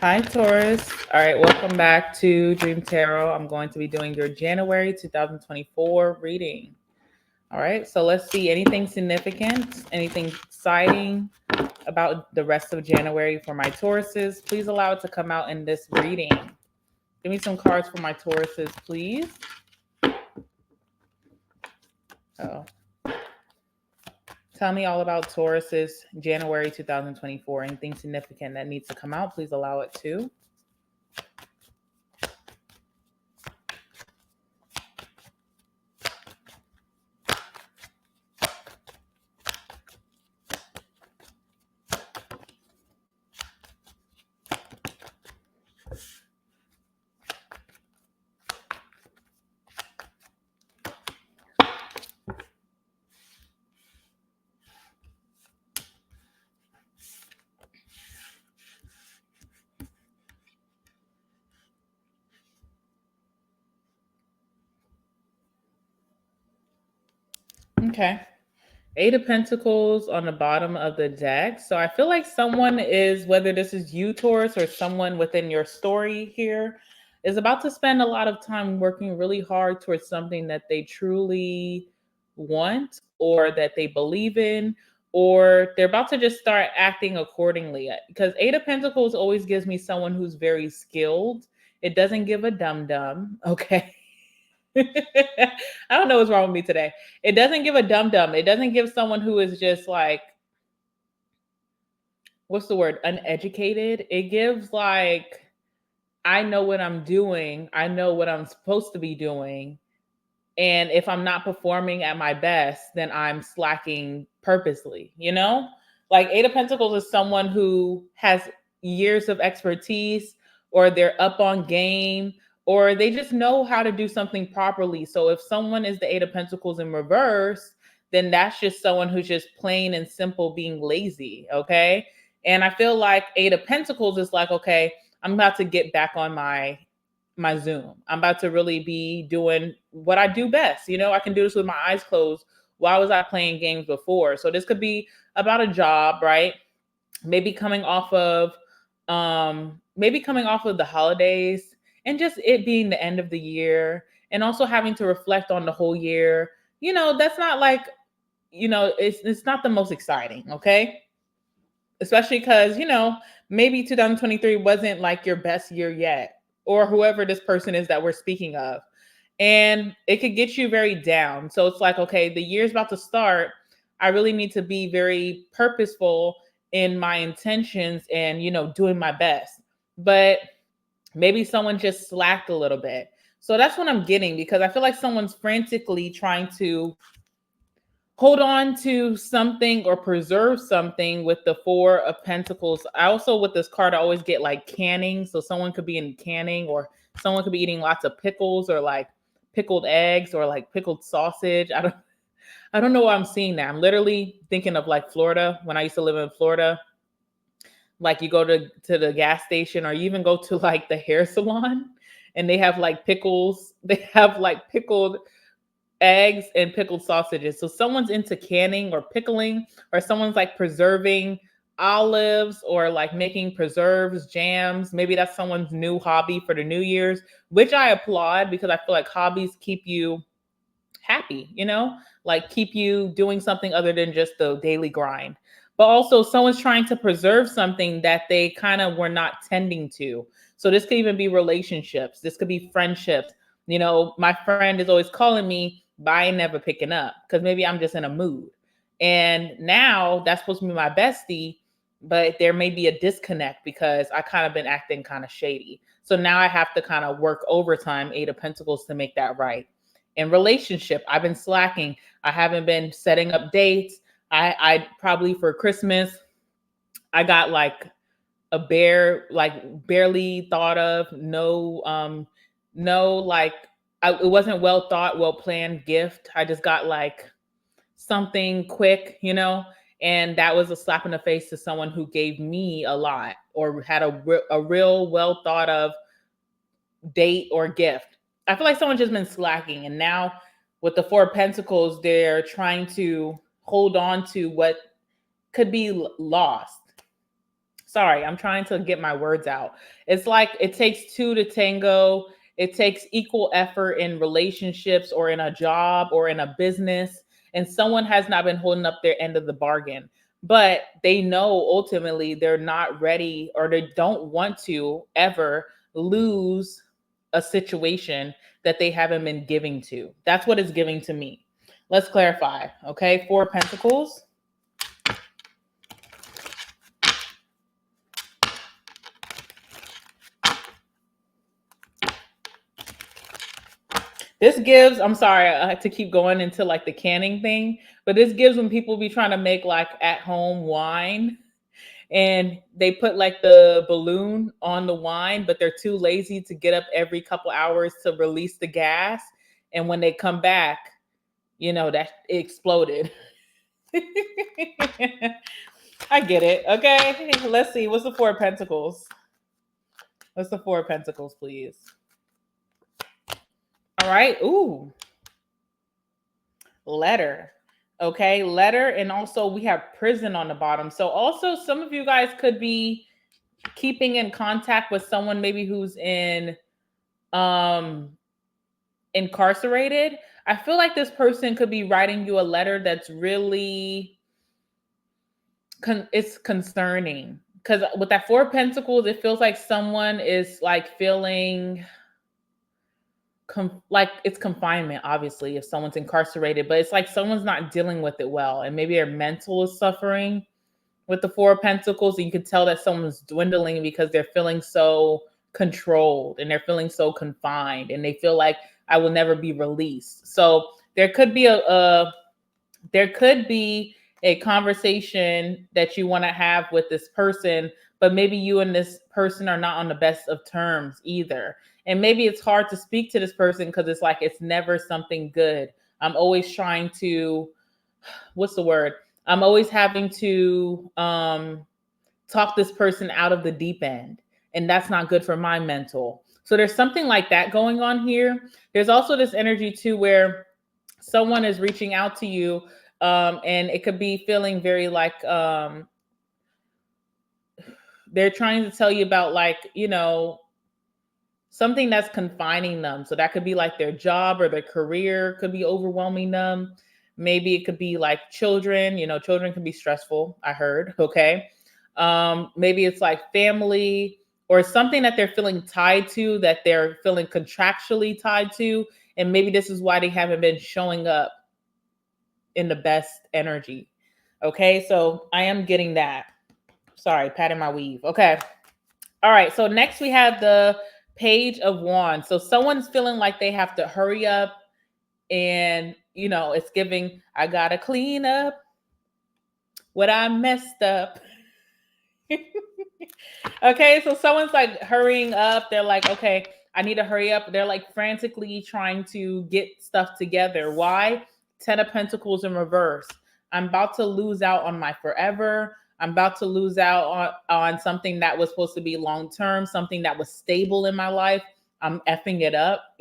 Hi, Taurus. All right, welcome back to Dream Tarot. I'm going to be doing your January 2024 reading. All right, so let's see anything significant, anything exciting about the rest of January for my Tauruses. Please allow it to come out in this reading. Give me some cards for my Tauruses, please. Oh, tell me all about Taurus's January 2024. Anything significant that needs to come out, please allow it to. Okay. Eight of Pentacles on the bottom of the deck. So I feel like someone is, whether this is you, Taurus, or someone within your story here, is about to spend a lot of time working really hard towards something that they truly want or that they believe in, or they're about to just start acting accordingly. Because Eight of Pentacles always gives me someone who's very skilled. It doesn't give a dum dum. Okay. I don't know what's wrong with me today. It doesn't give a dum dum. It doesn't give someone who is just like, what's the word? Uneducated. It gives like, I know what I'm doing. I know what I'm supposed to be doing. And if I'm not performing at my best, then I'm slacking purposely, you know? Like Eight of Pentacles is someone who has years of expertise, or they're up on game, or they just know how to do something properly. So if someone is the Eight of Pentacles in reverse, then that's just someone who's just plain and simple being lazy, okay? And I feel like Eight of Pentacles is like, okay, I'm about to get back on my Zoom. I'm about to really be doing what I do best. You know, I can do this with my eyes closed. Why was I playing games before? So this could be about a job, right? Maybe coming off of the holidays and just it being the end of the year and also having to reflect on the whole year. You know, that's not like, it's not the most exciting, okay? Especially because, maybe 2023 wasn't like your best year yet, or whoever this person is that we're speaking of. And it could get you very down. So it's like, okay, the year's about to start. I really need to be very purposeful in my intentions and, doing my best. But maybe someone just slacked a little bit. So that's what I'm getting, because I feel like someone's frantically trying to hold on to something or preserve something with the Four of Pentacles. I also, with this card, I always get like canning. So someone could be in canning, or someone could be eating lots of pickles, or like pickled eggs, or like pickled sausage. I don't know why I'm seeing that. I'm literally thinking of like Florida, when I used to live in Florida. Like you go to the gas station, or you even go to like the hair salon, and they have like pickles. They have like pickled eggs and pickled sausages. So someone's into canning or pickling, or someone's like preserving olives, or like making preserves, jams. Maybe that's someone's new hobby for the New Year's, which I applaud, because I feel like hobbies keep you happy, like keep you doing something other than just the daily grind. But also, someone's trying to preserve something that they kind of were not tending to. So this could even be relationships, this could be friendships. My friend is always calling me, but I ain't never picking up, because maybe I'm just in a mood. And now that's supposed to be my bestie, but there may be a disconnect because I kind of been acting kind of shady. So now I have to kind of work overtime, Eight of Pentacles, to make that right. In relationship, I've been slacking. I haven't been setting up dates. I probably for Christmas, I got like a barely thought of, no, like it wasn't well thought, well planned gift. I just got like something quick, and that was a slap in the face to someone who gave me a lot, or had a real well thought of date or gift. I feel like someone's just been slacking. And now with the Four of Pentacles, they're trying to hold on to what could be lost. Sorry, I'm trying to get my words out. It's like it takes two to tango. It takes equal effort in relationships or in a job or in a business. And someone has not been holding up their end of the bargain. But they know ultimately they're not ready or they don't want to ever lose a situation that they haven't been giving to. That's what it's giving to me. Let's clarify. Okay. Four of Pentacles. This gives, I'm sorry, I had to keep going into like the canning thing, but this gives when people be trying to make like at home wine and they put like the balloon on the wine, but they're too lazy to get up every couple hours to release the gas. And when they come back, that it exploded. I get it. Okay. Let's see. What's the Four of Pentacles? What's the Four of Pentacles, please? All right. Ooh. Letter. Okay, letter, and also we have prison on the bottom. So also some of you guys could be keeping in contact with someone maybe who's incarcerated. I feel like this person could be writing you a letter that's really it's concerning, because with that Four of Pentacles, it feels like someone is like feeling like it's confinement, obviously, if someone's incarcerated, but it's like someone's not dealing with it well, and maybe their mental is suffering with the Four of Pentacles. And you can tell that someone's dwindling because they're feeling so controlled and they're feeling so confined, and they feel like I will never be released. So there could be a conversation that you want to have with this person, but maybe you and this person are not on the best of terms either. And maybe it's hard to speak to this person because it's like it's never something good. I'm always trying to, what's the word? I'm always having to talk this person out of the deep end. And that's not good for my mental. So there's something like that going on here. There's also this energy too where someone is reaching out to you, and it could be feeling very like they're trying to tell you about like, something that's confining them. So that could be like their job or their career could be overwhelming them. Maybe it could be like children. Children can be stressful, I heard. Okay. Maybe it's like family or something that they're feeling tied to, that they're feeling contractually tied to. And maybe this is why they haven't been showing up in the best energy. Okay. So I am getting that. Sorry, patting my weave. Okay. All right. So next we have the Page of Wands. So someone's feeling like they have to hurry up, and it's giving, I gotta clean up what I messed up. Okay, so someone's like hurrying up. They're like, okay, I need to hurry up. They're like frantically trying to get stuff together. Why? 10 of Pentacles in reverse. I'm about to lose out on my forever. I'm about to lose out on something that was supposed to be long-term, something that was stable in my life. I'm effing it up.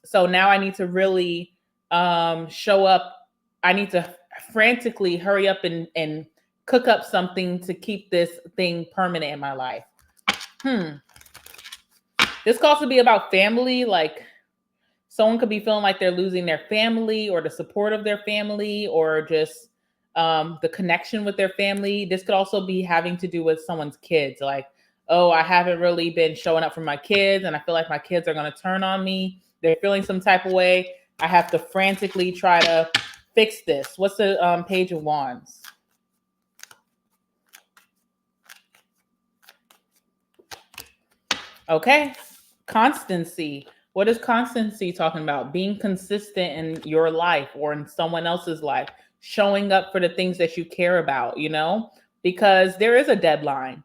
So now I need to really show up. I need to frantically hurry up and cook up something to keep this thing permanent in my life. This could also be about family. Like someone could be feeling like they're losing their family or the support of their family, or just the connection with their family. This could also be having to do with someone's kids. Like, oh, I haven't really been showing up for my kids, and I feel like my kids are going to turn on me. They're feeling some type of way. I have to frantically try to fix this. What's the Page of Wands? Okay. Constancy. What is constancy talking about? Being consistent in your life or in someone else's life, showing up for the things that you care about, because there is a deadline.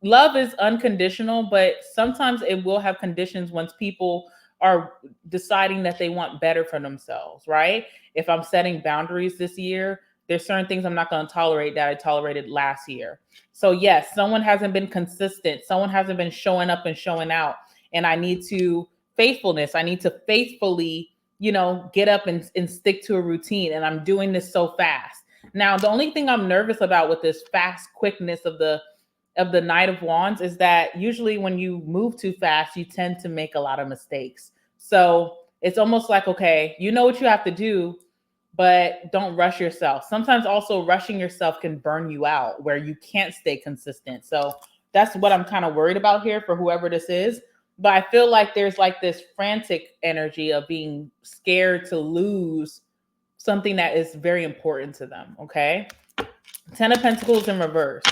Love is unconditional, but sometimes it will have conditions once people are deciding that they want better for themselves, right? If I'm setting boundaries this year, there's certain things I'm not going to tolerate that I tolerated last year. So yes, someone hasn't been consistent. Someone hasn't been showing up and showing out. And I need to faithfulness. I need to faithfully, get up and stick to a routine. And I'm doing this so fast. Now, the only thing I'm nervous about with this fast quickness of the Knight of Wands is that usually when you move too fast, you tend to make a lot of mistakes. So it's almost like, okay, you know what you have to do, but don't rush yourself. Sometimes also rushing yourself can burn you out where you can't stay consistent. So that's what I'm kind of worried about here for whoever this is. But I feel like there's like this frantic energy of being scared to lose something that is very important to them. Okay. 10 of Pentacles in reverse.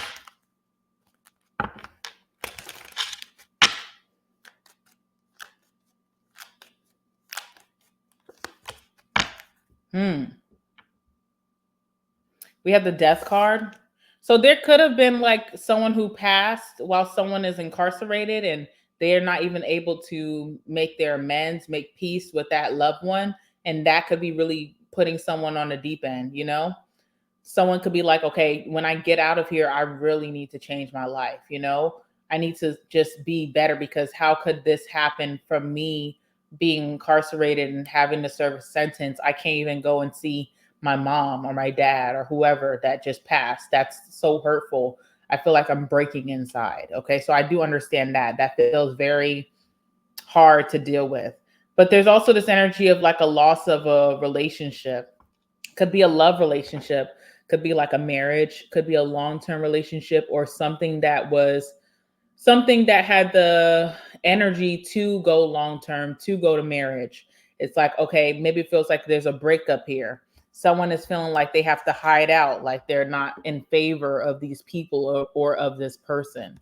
We have the Death card. So there could have been like someone who passed while someone is incarcerated and they are not even able to make their amends, make peace with that loved one. And that could be really putting someone on the deep end, you know? Someone could be like, okay, when I get out of here, I really need to change my life, you know? I need to just be better because how could this happen from me being incarcerated and having to serve a sentence? I can't even go and see my mom or my dad or whoever that just passed. That's so hurtful. I feel like I'm breaking inside. Okay. So I do understand that. That feels very hard to deal with. But there's also this energy of like a loss of a relationship. Could be a love relationship, could be like a marriage, could be a long-term relationship or something that had the energy to go long-term, to go to marriage. It's like, okay, maybe it feels like there's a breakup here. Someone is feeling like they have to hide out, like they're not in favor of these people or of this person.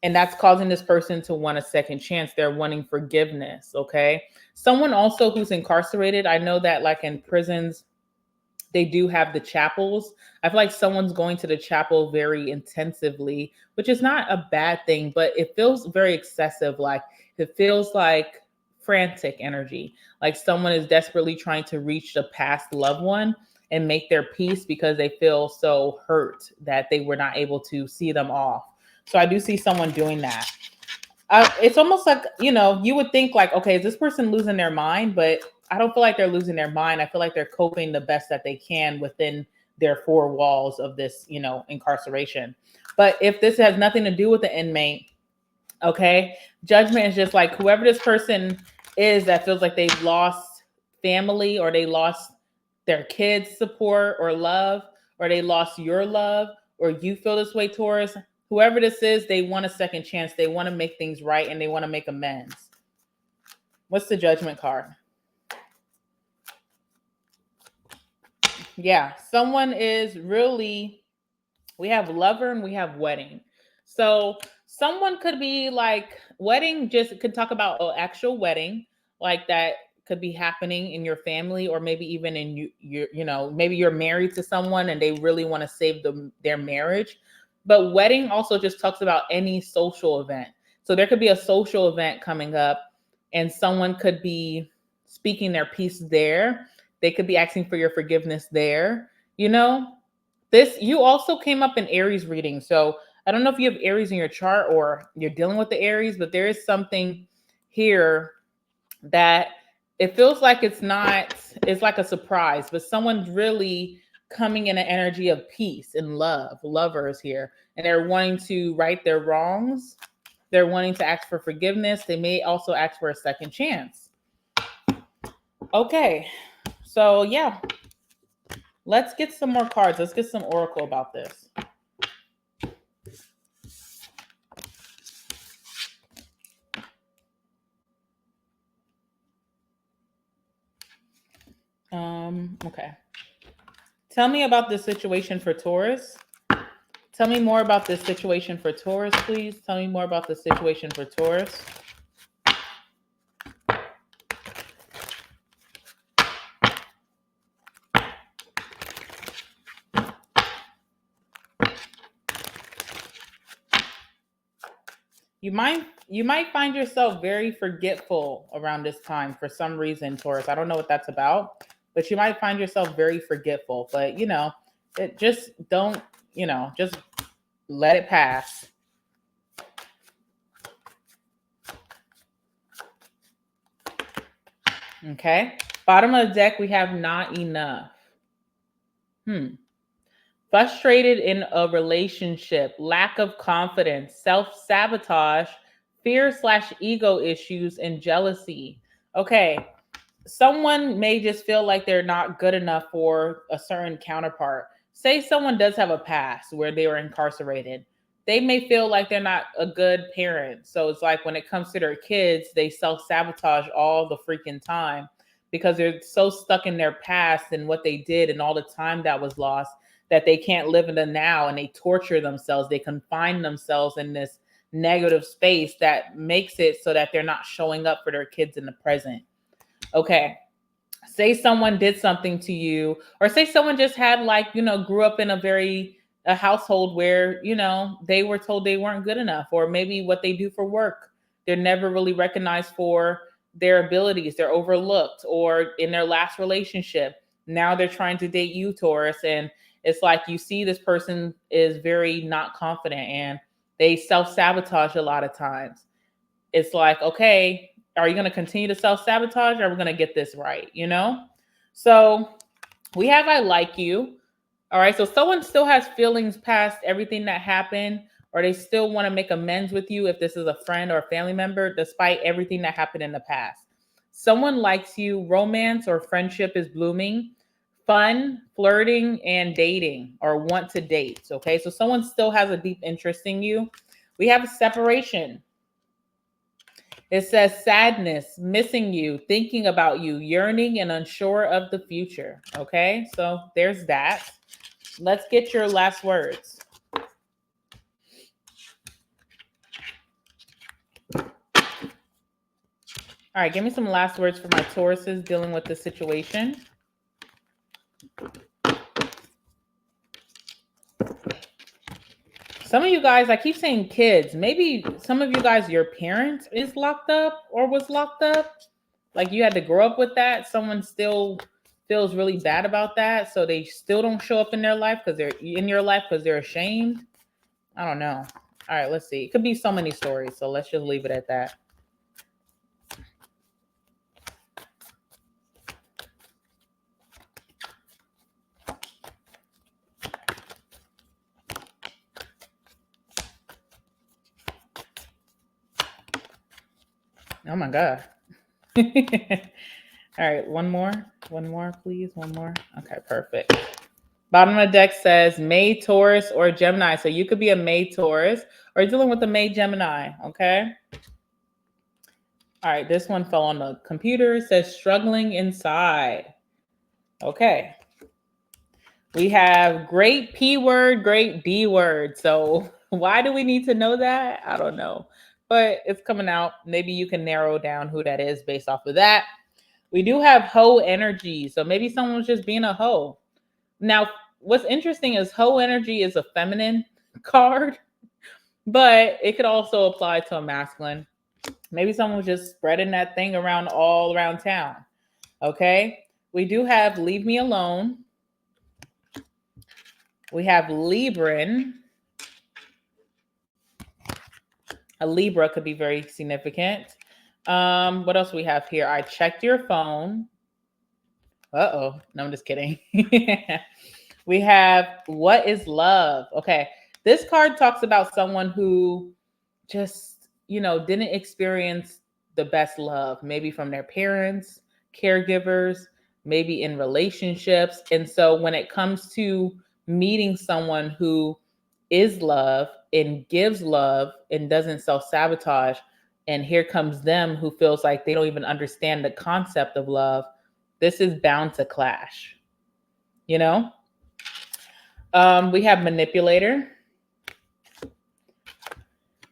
And that's causing this person to want a second chance. They're wanting forgiveness, okay? Someone also who's incarcerated, I know that like in prisons, they do have the chapels. I feel like someone's going to the chapel very intensively, which is not a bad thing, but it feels very excessive. Like it feels like frantic energy. Like someone is desperately trying to reach a past loved one and make their peace because they feel so hurt that they were not able to see them off. So I do see someone doing that. It's almost like, you know, you would think like, okay, is this person losing their mind? But I don't feel like they're losing their mind. I feel like they're coping the best that they can within their four walls of this, you know, incarceration. But if this has nothing to do with the inmate, okay, judgment is just like whoever this person is that feels like they've lost family or they lost their kids' support or love, or they lost your love, or you feel this way, Taurus. Whoever this is, they want a second chance. They want to make things right and they want to make amends. What's the Judgment card? Yeah, someone is really, we have lover and we have wedding. So someone could be like wedding, just could talk about an actual wedding, like that could be happening in your family or maybe even in you know, maybe you're married to someone and they really want to save their marriage. But wedding also just talks about any social event. So there could be a social event coming up and someone could be speaking their piece there. They could be asking for your forgiveness there, you know? This, you also came up in Aries reading. So I don't know if you have Aries in your chart or you're dealing with the Aries, but there is something here that it feels like it's like a surprise, but someone's really coming in an energy of peace and love, lovers here, and they're wanting to right their wrongs. They're wanting to ask for forgiveness. They may also ask for a second chance. Okay, so yeah, let's get some more cards. Let's get some oracle about this. Okay. Tell me about this situation for Taurus. Tell me more about this situation for Taurus, please. Tell me more about the situation for Taurus. You might find yourself very forgetful around this time for some reason, Taurus. I don't know what that's about, but you might find yourself very forgetful. But you know, it just don't, you know, just let it pass. Okay. Bottom of the deck, we have not enough. frustrated in a relationship, lack of confidence, self-sabotage, fear/ego issues, and jealousy. Okay, someone may just feel like they're not good enough for a certain counterpart. Say someone does have a past where they were incarcerated. They may feel like they're not a good parent. So it's like when it comes to their kids, they self sabotage all the freaking time because they're so stuck in their past and what they did and all the time that was lost that they can't live in the now, and they torture themselves. They confine themselves in this negative space that makes it so that they're not showing up for their kids in the present. Okay, say someone did something to you, or say someone just had, like, grew up in a household where, they were told they weren't good enough, or maybe what they do for work, they're never really recognized for their abilities, they're overlooked, or in their last relationship, now they're trying to date you, Taurus, and it's like you see this person is very not confident and they self-sabotage a lot of times. It's like, okay, are you going to continue to self-sabotage, or are we going to get this right? So we have I like you. All right. So someone still has feelings past everything that happened, or they still want to make amends with you if this is a friend or a family member, despite everything that happened in the past. Someone likes you, romance or friendship is blooming, fun, flirting, and dating, or want to date. Okay. So someone still has a deep interest in you. We have a separation. It says sadness, missing you, thinking about you, yearning and unsure of the future. Okay, so there's that. Let's get your last words. All right, give me some last words for my Tauruses dealing with the situation. Some of you guys, I keep saying kids. Maybe some of you guys, your parent is locked up or was locked up. Like you had to grow up with that. Someone still feels really bad about that. So they still don't show up in their life because they're in your life because they're ashamed. I don't know. All right, let's see. It could be so many stories. So let's just leave it at that. Oh my God. All right, one more, please. One more. Okay, perfect. Bottom of the deck says May Taurus or Gemini. So you could be a May Taurus or dealing with a May Gemini. Okay. All right, this one fell on the computer. It says struggling inside. Okay. We have great P word, great D word. So why do we need to know that? I don't know. But it's coming out. Maybe you can narrow down who that is based off of that. We do have hoe energy. So maybe someone was just being a hoe. Now, what's interesting is hoe energy is a feminine card, but it could also apply to a masculine. Maybe someone was just spreading that thing around all around town. Okay. We do have leave me alone. We have Libran. A Libra could be very significant. What else we have here? I checked your phone. Uh-oh. No, I'm just kidding. We have what is love? Okay. This card talks about someone who just, didn't experience the best love, maybe from their parents, caregivers, maybe in relationships. And so when it comes to meeting someone who is love and gives love and doesn't self-sabotage, and here comes them who feels like they don't even understand the concept of love, this is bound to clash. We have manipulator,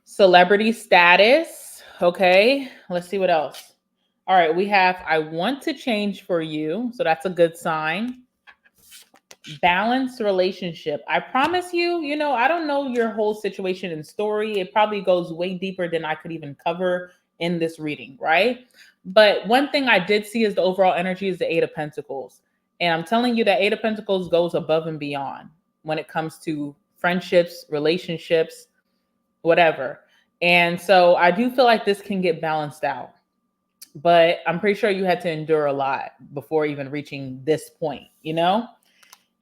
celebrity status. Okay, let's see what else. All right, we have I want to change for you. So that's a good sign. Balanced relationship. I promise you, I don't know your whole situation and story. It probably goes way deeper than I could even cover in this reading, right? But one thing I did see is the overall energy is the Eight of Pentacles. And I'm telling you that Eight of Pentacles goes above and beyond when it comes to friendships, relationships, whatever. And so I do feel like this can get balanced out. But I'm pretty sure you had to endure a lot before even reaching this point,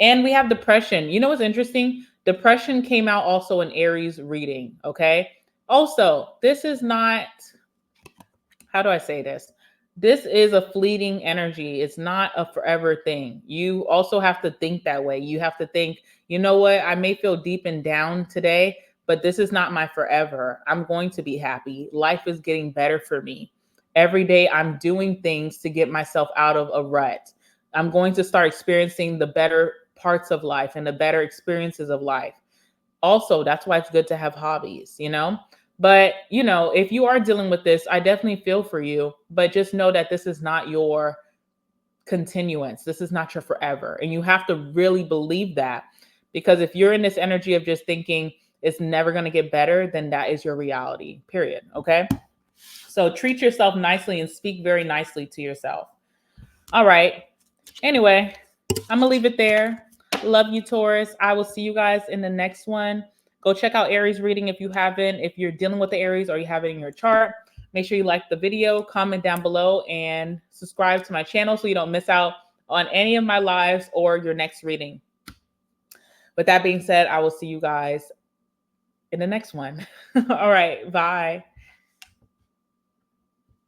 And we have depression. You know what's interesting? Depression came out also in Aries reading. Okay. Also, this is not, how do I say this? This is a fleeting energy. It's not a forever thing. You also have to think that way. You have to think, you know what? I may feel deep and down today, but this is not my forever. I'm going to be happy. Life is getting better for me. Every day I'm doing things to get myself out of a rut. I'm going to start experiencing the better parts of life and the better experiences of life. Also, that's why it's good to have hobbies, you know? But, you know, if you are dealing with this, I definitely feel for you, but just know that this is not your continuance. This is not your forever. And you have to really believe that, because if you're in this energy of just thinking it's never going to get better, then that is your reality, period. Okay. So treat yourself nicely and speak very nicely to yourself. All right. Anyway, I'm going to leave it there. Love you, Taurus. I will see you guys in the next one. Go check out Aries reading if you haven't. If you're dealing with the Aries or you have it in your chart, make sure you like the video, comment down below, and subscribe to my channel so you don't miss out on any of my lives or your next reading. With that being said, I will see you guys in the next one. All right. Bye.